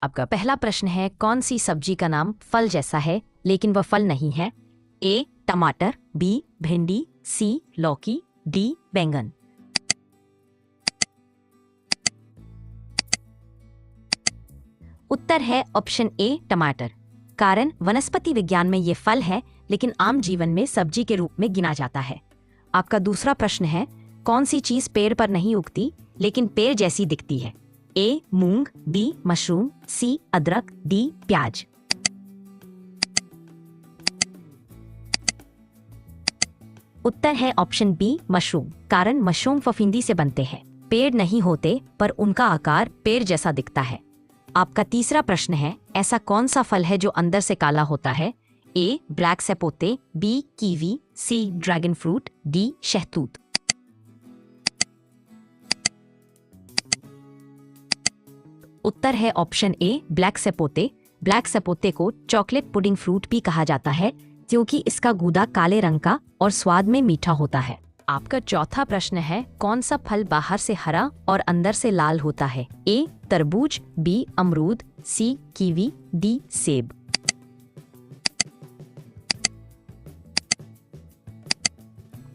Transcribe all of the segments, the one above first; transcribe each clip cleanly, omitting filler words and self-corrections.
आपका पहला प्रश्न है, कौन सी सब्जी का नाम फल जैसा है लेकिन वह फल नहीं है? ए टमाटर, बी भिंडी, सी लौकी, डी बैंगन। उत्तर है ऑप्शन ए टमाटर। कारण वनस्पति विज्ञान में ये फल है लेकिन आम जीवन में सब्जी के रूप में गिना जाता है। आपका दूसरा प्रश्न है, कौन सी चीज पेड़ पर नहीं उगती लेकिन पेड़ जैसी दिखती है? ए मूंग, बी मशरूम, सी अदरक, डी प्याज। उत्तर है ऑप्शन बी मशरूम। कारण मशरूम फफूंदी से बनते हैं, पेड़ नहीं होते पर उनका आकार पेड़ जैसा दिखता है। आपका तीसरा प्रश्न है, ऐसा कौन सा फल है जो अंदर से काला होता है? ए black सपोते, B kiwi, sea dragon fruit, D शहतूत। उत्तर है ऑप्शन ए ब्लैक सपोते। ब्लैक सपोते को चॉकलेट पुडिंग फ्रूट भी कहा जाता है क्योंकि इसका गूदा काले रंग का और स्वाद में मीठा होता है। आपका चौथा प्रश्न है, कौन सा फल बाहर से हरा और अंदर से लाल होता है? ए तरबूज, बी अमरूद, सी कीवी, डी सेब।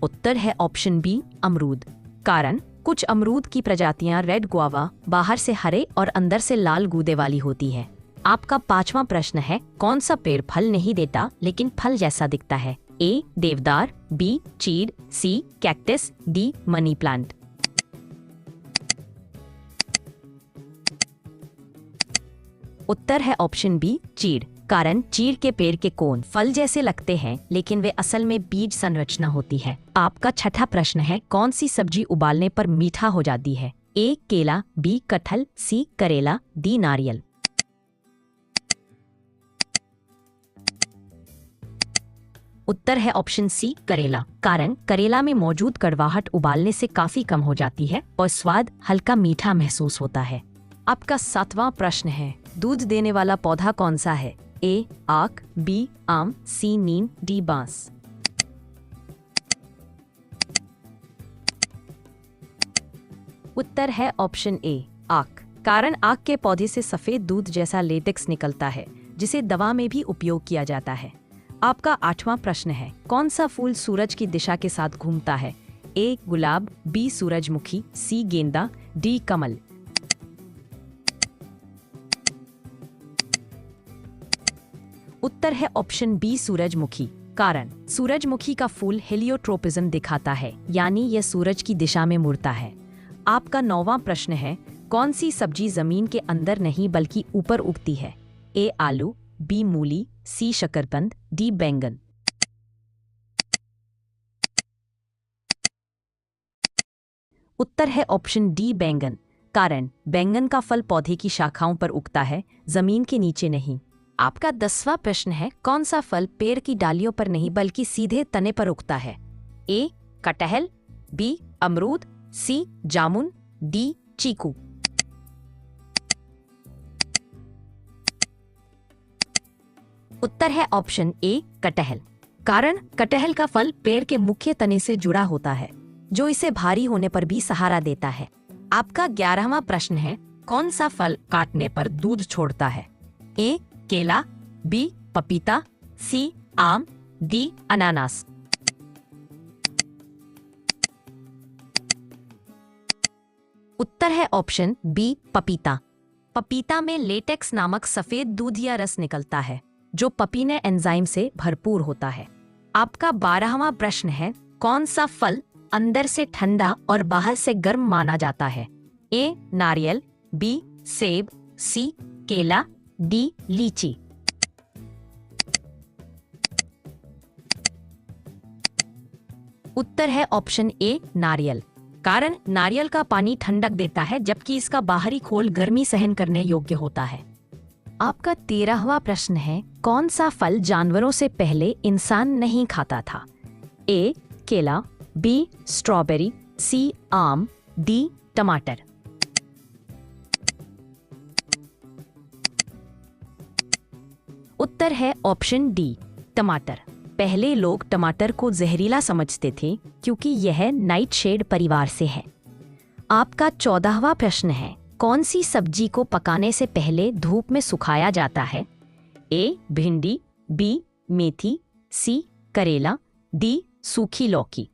उत्तर है ऑप्शन बी अमरूद। कारण कुछ अमरूद की प्रजातियां रेड गुआवा बाहर से हरे और अंदर से लाल गूदे वाली होती है। आपका पांचवा प्रश्न है, कौन सा पेड़ फल नहीं देता लेकिन फल जैसा दिखता है? ए देवदार, बी चीड़, सी कैक्टस, डी मनी प्लांट। उत्तर है ऑप्शन बी चीड़। कारण चीड़ के पेड़ के कोन फल जैसे लगते हैं लेकिन वे असल में बीज संरचना होती है। आपका छठा प्रश्न है, कौन सी सब्जी उबालने पर मीठा हो जाती है? ए केला, बी कटहल, सी करेला, डी नारियल। उत्तर है ऑप्शन सी करेला। कारण करेला में मौजूद कड़वाहट उबालने से काफी कम हो जाती है और स्वाद हल्का मीठा महसूस होता है। आपका सातवां प्रश्न है, दूध देने वाला पौधा कौन सा है? ए आक, बी आम, सी नीम, डी बांस। उत्तर है ऑप्शन ए आक। कारण आक के पौधे से सफेद दूध जैसा लेटेक्स निकलता है जिसे दवा में भी उपयोग किया जाता है। आपका आठवां प्रश्न है, कौन सा फूल सूरज की दिशा के साथ घूमता है? ए गुलाब, बी सूरजमुखी, सी गेंदा, डी कमल। उत्तर है ऑप्शन बी सूरजमुखी। कारण सूरजमुखी का फूल हेलियोट्रोपिज्म दिखाता है, यानी यह सूरज की दिशा में मुड़ता है। आपका नौवां प्रश्न है, कौन सी सब्जी जमीन के अंदर नहीं बल्कि ऊपर उगती है? ए आलू, बी मूली, सी शकरकंद, डी बैंगन। उत्तर है ऑप्शन डी बैंगन। कारण बैंगन का फल पौधे की शाखाओं पर उगता है, जमीन के नीचे नहीं। आपका 10वां प्रश्न है, कौन सा फल पेड़ की डालियों पर नहीं बल्कि सीधे तने पर उगता है? ए कटहल, बी अमरूद, सी जामुन, डी चीकू। उत्तर है ऑप्शन ए कटहल। कारण कटहल का फल पेड़ के मुख्य तने से जुड़ा होता है जो इसे भारी होने पर भी सहारा देता है। आपका 11वां प्रश्न है, कौन सा फल काटने पर दूध छोड़ता है? ए केला, बी पपीता, सी आम, डी अनानास। उत्तर है ऑप्शन बी पपीता। पपीता में लेटेक्स नामक सफेद दूध या रस निकलता है जो पपीने एंजाइम से भरपूर होता है। आपका 12वां प्रश्न है, कौन सा फल अंदर से ठंडा और बाहर से गर्म माना जाता है? ए नारियल, बी सेब, सी केला, डी लीची। उत्तर है ऑप्शन ए नारियल। कारण नारियल का पानी ठंडक देता है जबकि इसका बाहरी खोल गर्मी सहन करने योग्य होता है। आपका 13वां प्रश्न है, कौन सा फल जानवरों से पहले इंसान नहीं खाता था? ए केला, बी स्ट्रॉबेरी, सी आम, डी टमाटर। उत्तर है ऑप्शन डी टमाटर। पहले लोग टमाटर को जहरीला समझते थे क्योंकि यह नाइटशेड परिवार से है। आपका 14वां प्रश्न है, कौन सी सब्जी को पकाने से पहले धूप में सुखाया जाता है? ए भिंडी, बी मेथी, सी करेला, डी सूखी लौकी।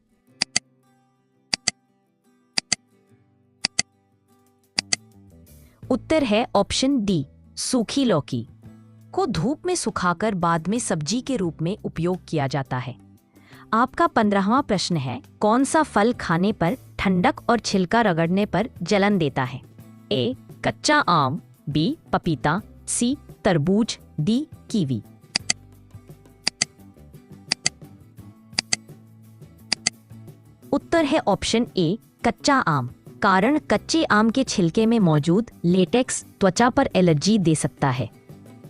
उत्तर है ऑप्शन डी, सूखी लौकी को धूप में सुखाकर बाद में सब्जी के रूप में उपयोग किया जाता है। आपका 15वां प्रश्न है, कौन सा फल खाने पर ठंडक और छिलका रगड़ने पर जलन देता है? ए कच्चा आम, बी पपीता, सी तरबूज, डी कीवी। उत्तर है ऑप्शन ए, कच्चा आम। कारण कच्चे आम के छिलके में मौजूद लेटेक्स त्वचा पर एलर्जी दे सकता है।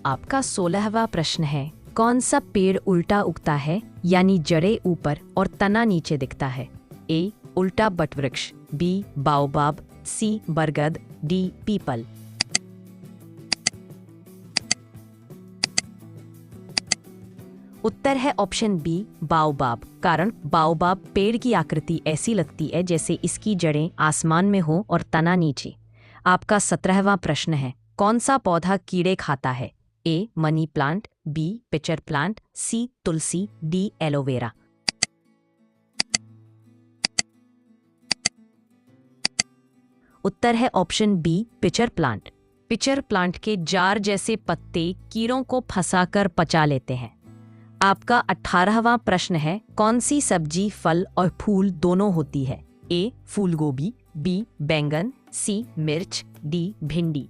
आपका 16वां प्रश्न है, कौन सा पेड़ उल्टा उगता है यानी जड़ें ऊपर और तना नीचे दिखता है? ए उल्टा बटवृक्ष, बी बाओबाब, सी बरगद, डी पीपल। उत्तर है ऑप्शन बी, बाओबाब। कारण बाओबाब पेड़ की आकृति ऐसी लगती है जैसे इसकी जड़ें आसमान में हो और तना नीचे। आपका 17वां प्रश्न है, कौन सा पौधा कीड़े खाता है? A money plant, B pitcher plant, C तुलसी, डी एलोवेरा। उत्तर है option B, pitcher plant. Pitcher plant के जार जैसे पत्ते कीड़ों को फंसाकर पचा लेते हैं। आपका 18वां प्रश्न है, कौन सी सब्जी फल और फूल दोनों होती है? ए फूलगोभी, बी बैंगन, सी मिर्च, डी भिंडी।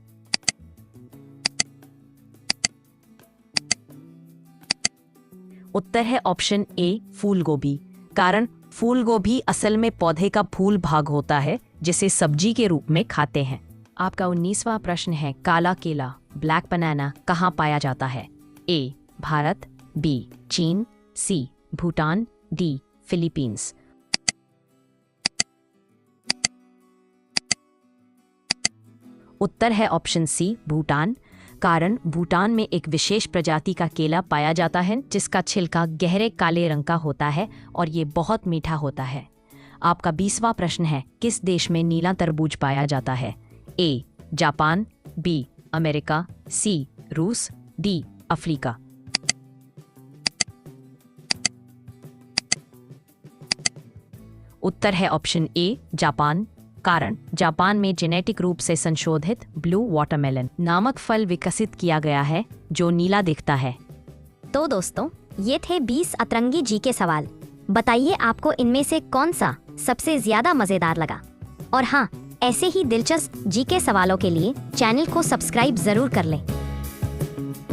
उत्तर है ऑप्शन ए, फूलगोभी। कारण फूलगोभी असल में पौधे का फूल भाग होता है जिसे सब्जी के रूप में खाते हैं। आपका 19वां प्रश्न है, काला केला ब्लैक बनाना कहाँ पाया जाता है? ए भारत, बी चीन, सी भूटान, डी फिलीपींस। उत्तर है ऑप्शन सी, भूटान। कारण भूटान में एक विशेष प्रजाति का केला पाया जाता है जिसका छिलका गहरे काले रंग का होता है और ये बहुत मीठा होता है। आपका 20वां प्रश्न है, किस देश में नीला तरबूज पाया जाता है? ए जापान, बी अमेरिका, सी रूस, डी अफ्रीका। उत्तर है ऑप्शन ए, जापान। कारण जापान में जेनेटिक रूप से संशोधित ब्लू वाटरमेलन नामक फल विकसित किया गया है जो नीला दिखता है। तो दोस्तों, ये थे 20 अतरंगी जीके सवाल। बताइए आपको इनमें से कौन सा सबसे ज्यादा मजेदार लगा? और हाँ, ऐसे ही दिलचस्प जीके सवालों के लिए चैनल को सब्सक्राइब जरूर कर लें।